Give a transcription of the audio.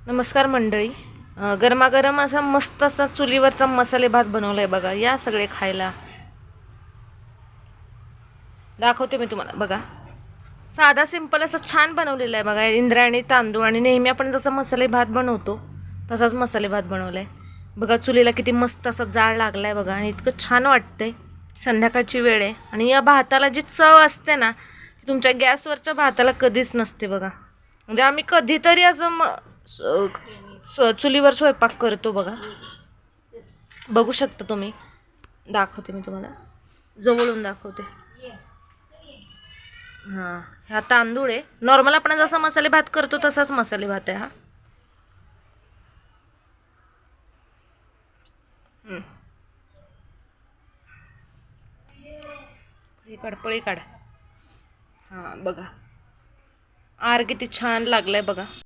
नमस्कार मंडळी. गरमागरम असा मस्त असा चुलीवरचा मसाले भात बनवलाय बघा. या सगळे खायला. दाखवते मी तुम्हाला बघा. साधा सिंपल असं छान बनवलेला आहे बघा. इंद्रायणी तांदूळ आणि नेहमी आपण जसं मसाले भात बनवतो तसाच मसाले भात बनवलाय बघा. चुलीला किती मस्त असा जाळ लागलाय बघा आणि इतकं छान वाटतंय. संध्याकाळची वेळ आहे आणि या भाताला जी चव असते ना ती तुमच्या गॅसवरच्या भाताला कधीच नसते बघा. म्हणजे आम्ही कधीतरी असं चुलीवर स्वयंपाक करतो बघा. बघू शकता तुम्ही. दाखवते मी तुम्हाला, जवळून दाखवते. हां, हा तांदूळ आहे. नॉर्मल आपण जसा मसाले भात करतो तसाच मसाले भात आहे हा. पळी काढ. हां बघा, आर किती छान लागलाय बघा.